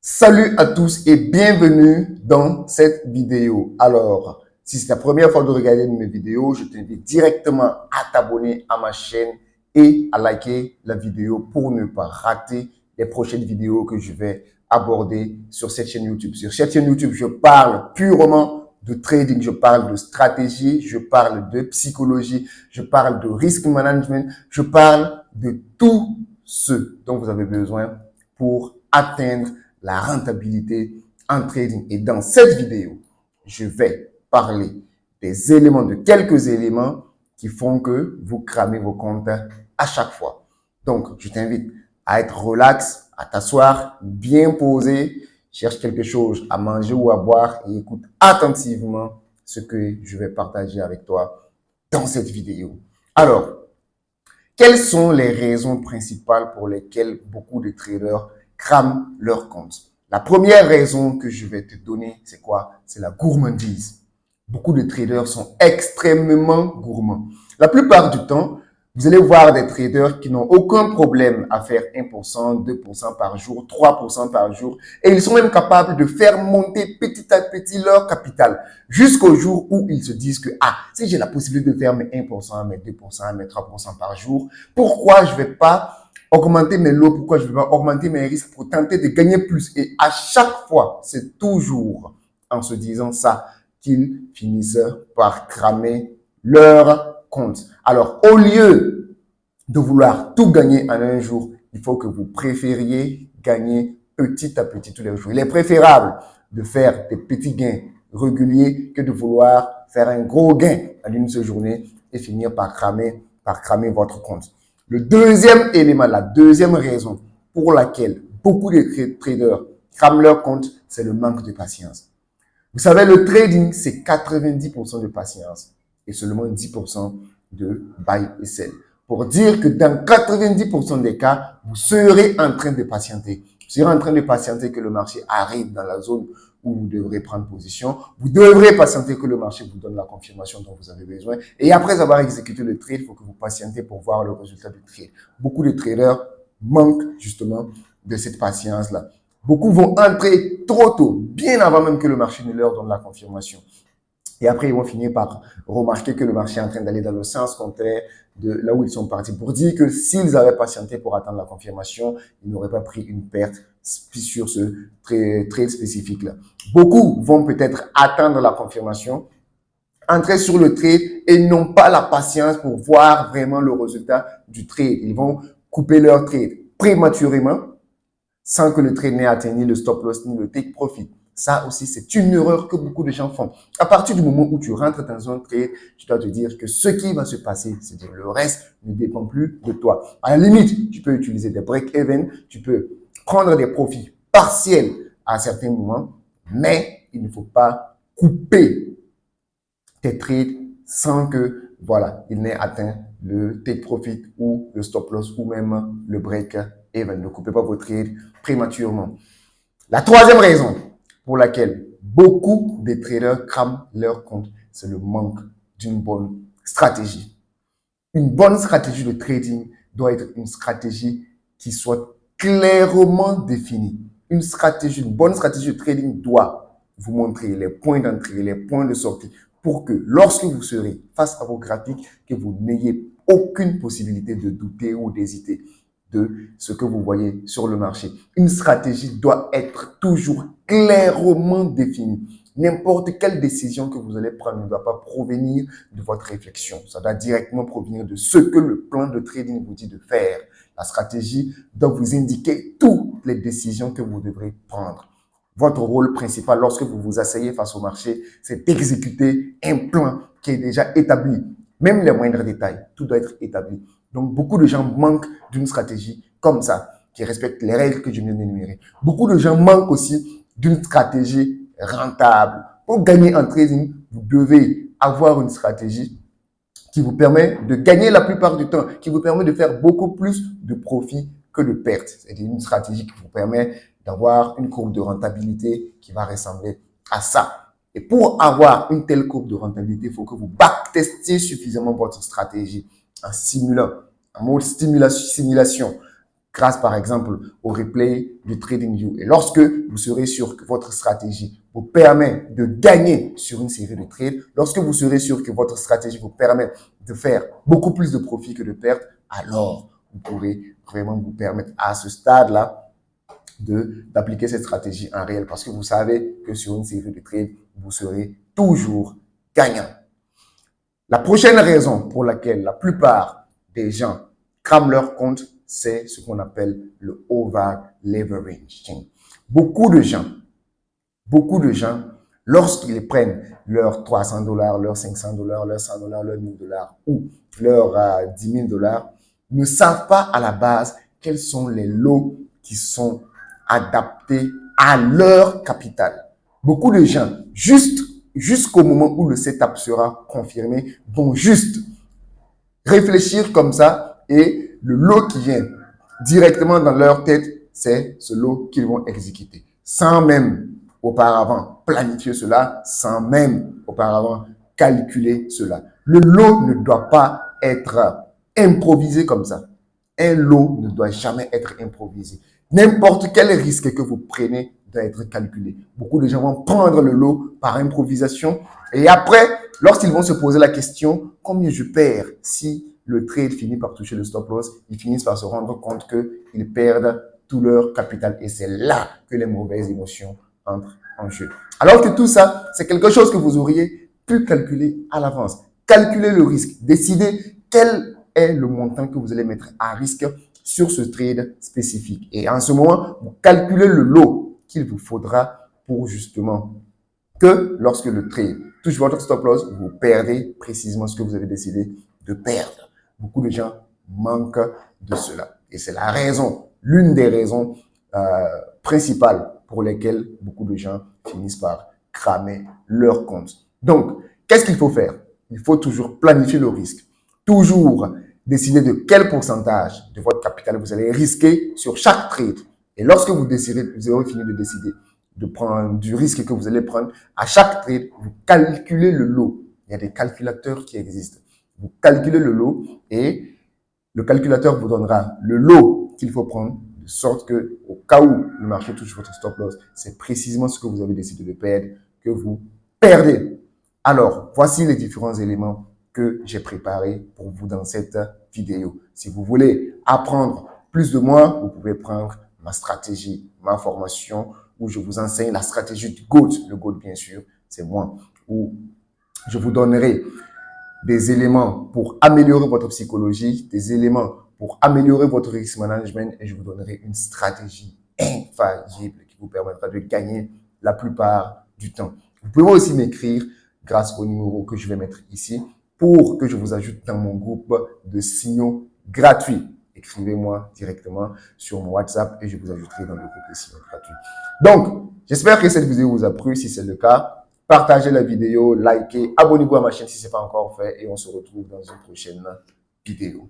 Salut à tous et bienvenue dans cette vidéo. Alors, si c'est la première fois de regarder mes vidéos, je t'invite directement à t'abonner à ma chaîne et à liker la vidéo pour ne pas rater les prochaines vidéos que je vais aborder sur cette chaîne YouTube. Sur cette chaîne YouTube, je parle purement de trading, je parle de stratégie, je parle de psychologie, je parle de risk management, je parle de tout ce dont vous avez besoin pour atteindre la rentabilité en trading. Et dans cette vidéo, je vais parler des éléments, de quelques éléments qui font que vous cramez vos comptes à chaque fois. Donc, je t'invite à être relax, à t'asseoir, bien posé, cherche quelque chose à manger ou à boire et écoute attentivement ce que je vais partager avec toi dans cette vidéo. Alors, quelles sont les raisons principales pour lesquelles beaucoup de traders crament leur compte? La première raison que je vais te donner, c'est quoi? C'est la gourmandise. Beaucoup de traders sont extrêmement gourmands. La plupart du temps, vous allez voir des traders qui n'ont aucun problème à faire 1%, 2% par jour, 3% par jour. Et ils sont même capables de faire monter petit à petit leur capital jusqu'au jour où ils se disent que, si j'ai la possibilité de faire mes 1%, mes 2%, mes 3% par jour, pourquoi je ne vais pas augmenter mes lots, pourquoi je ne vais pas augmenter mes risques pour tenter de gagner plus? Et à chaque fois, c'est toujours en se disant ça qu'ils finissent par cramer leur compte. Alors, au lieu de vouloir tout gagner en un jour, il faut que vous préfériez gagner petit à petit tous les jours. Il est préférable de faire des petits gains réguliers que de vouloir faire un gros gain en une seule journée et finir par cramer votre compte. Le deuxième élément, la deuxième raison pour laquelle beaucoup de traders crament leur compte, c'est le manque de patience. Vous savez, le trading, c'est 90% de patience et seulement 10% de buy et sell. Pour dire que dans 90% des cas, vous serez en train de patienter. Vous serez en train de patienter que le marché arrive dans la zone où vous devrez prendre position. Vous devrez patienter que le marché vous donne la confirmation dont vous avez besoin. Et après avoir exécuté le trade, il faut que vous patientez pour voir le résultat du trade. Beaucoup de traders manquent justement de cette patience-là. Beaucoup vont entrer trop tôt, bien avant même que le marché ne leur donne la confirmation. Et après, ils vont finir par remarquer que le marché est en train d'aller dans le sens contraire de là où ils sont partis. Pour dire que s'ils avaient patienté pour attendre la confirmation, ils n'auraient pas pris une perte sur ce trade spécifique-là. Beaucoup vont peut-être attendre la confirmation, entrer sur le trade et n'ont pas la patience pour voir vraiment le résultat du trade. Ils vont couper leur trade prématurément sans que le trade n'ait atteint ni le stop loss ni le take profit. Ça aussi, c'est une erreur que beaucoup de gens font. À partir du moment où tu rentres dans un trade, tu dois te dire que ce qui va se passer, c'est-à-dire le reste, ne dépend plus de toi. À la limite, tu peux utiliser des break-even, tu peux prendre des profits partiels à certains moments, mais il ne faut pas couper tes trades sans que, voilà, il n'ait atteint le take profit ou le stop loss ou même le break-even. Ne coupez pas vos trades prématurément. La troisième raison pour laquelle beaucoup de traders crament leur compte, c'est le manque d'une bonne stratégie. Une bonne stratégie de trading doit être une stratégie qui soit clairement définie. Une bonne stratégie de trading doit vous montrer les points d'entrée, les points de sortie pour que lorsque vous serez face à vos graphiques, que vous n'ayez aucune possibilité de douter ou d'hésiter de ce que vous voyez sur le marché. Une stratégie doit être toujours clairement définie. N'importe quelle décision que vous allez prendre ne doit pas provenir de votre réflexion. Ça doit directement provenir de ce que le plan de trading vous dit de faire. La stratégie doit vous indiquer toutes les décisions que vous devrez prendre. Votre rôle principal lorsque vous vous asseyez face au marché, c'est d'exécuter un plan qui est déjà établi. Même les moindres détails, tout doit être établi. Donc, beaucoup de gens manquent d'une stratégie comme ça, qui respecte les règles que je viens d'énumérer. Beaucoup de gens manquent aussi d'une stratégie rentable. Pour gagner en trading, vous devez avoir une stratégie qui vous permet de gagner la plupart du temps, qui vous permet de faire beaucoup plus de profits que de pertes. C'est une stratégie qui vous permet d'avoir une courbe de rentabilité qui va ressembler à ça. Et pour avoir une telle courbe de rentabilité, il faut que vous backtestiez suffisamment votre stratégie en simulant, en mode simulation, grâce par exemple au replay du TradingView. Et lorsque vous serez sûr que votre stratégie vous permet de gagner sur une série de trades, lorsque vous serez sûr que votre stratégie vous permet de faire beaucoup plus de profits que de pertes, alors vous pourrez vraiment vous permettre à ce stade-là d'appliquer cette stratégie en réel parce que vous savez que sur une série de trades, vous serez toujours gagnant. La prochaine raison pour laquelle la plupart des gens crament leur compte, c'est ce qu'on appelle le over-leveraging. Beaucoup de gens, lorsqu'ils prennent leurs $300, leurs $500, leurs $100, leurs $1000 ou leurs $10 000, ne savent pas à la base quels sont les lots qui sont adaptés à leur capital. Beaucoup de gens, jusqu'au moment où le setup sera confirmé, vont juste réfléchir comme ça et le lot qui vient directement dans leur tête, c'est ce lot qu'ils vont exécuter. Sans même auparavant planifier cela, sans même auparavant calculer cela. Le lot ne doit pas être improvisé comme ça. Un lot ne doit jamais être improvisé. N'importe quel risque que vous prenez doit être calculé. Beaucoup de gens vont prendre le lot par improvisation et après, lorsqu'ils vont se poser la question, combien je perds si le trade finit par toucher le stop loss, ils finissent par se rendre compte qu'ils perdent tout leur capital et c'est là que les mauvaises émotions entrent en jeu. Alors que tout ça, c'est quelque chose que vous auriez pu calculer à l'avance. Calculer le risque, décider quel est le montant que vous allez mettre à risque sur ce trade spécifique. Et en ce moment, vous calculez le lot qu'il vous faudra pour justement que lorsque le trade touche votre stop loss, vous perdez précisément ce que vous avez décidé de perdre. Beaucoup de gens manquent de cela. Et c'est la raison, l'une des raisons principales pour lesquelles beaucoup de gens finissent par cramer leur compte. Donc, qu'est-ce qu'il faut faire? Il faut toujours planifier le risque. Toujours décider de quel pourcentage de votre capital vous allez risquer sur chaque trade. Et lorsque vous aurez fini de décider de prendre du risque que vous allez prendre, à chaque trade, vous calculez le lot. Il y a des calculateurs qui existent. Vous calculez le lot et le calculateur vous donnera le lot qu'il faut prendre de sorte que, au cas où le marché touche votre stop loss, c'est précisément ce que vous avez décidé de perdre que vous perdez. Alors, voici les différents éléments que j'ai préparés pour vous dans cette vidéo. Si vous voulez apprendre plus de moi, vous pouvez prendre ma stratégie, ma formation, où je vous enseigne la stratégie du GOAT. Le GOAT, bien sûr, c'est moi. Où je vous donnerai des éléments pour améliorer votre psychologie, des éléments pour améliorer votre risk management et je vous donnerai une stratégie infaillible qui vous permettra de gagner la plupart du temps. Vous pouvez aussi m'écrire grâce au numéro que je vais mettre ici pour que je vous ajoute dans mon groupe de signaux gratuits. Écrivez-moi directement sur mon WhatsApp et je vous ajouterai dans le groupe de signaux gratuits. Donc, j'espère que cette vidéo vous a plu. Si c'est le cas, partagez la vidéo, likez, abonnez-vous à ma chaîne si ce n'est pas encore fait et on se retrouve dans une prochaine vidéo.